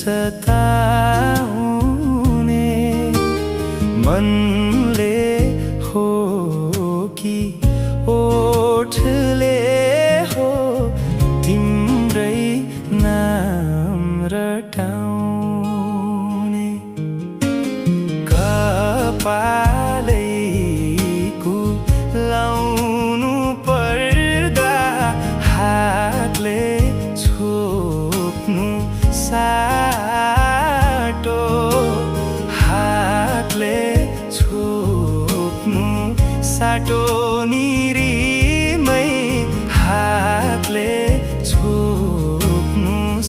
सताउने मनले हो कि ओठले हो तिम्रै नाम रटाउने कपालैको लाउनु पर्दा हातले छोप्नु साटो हातले छोप्नु साटो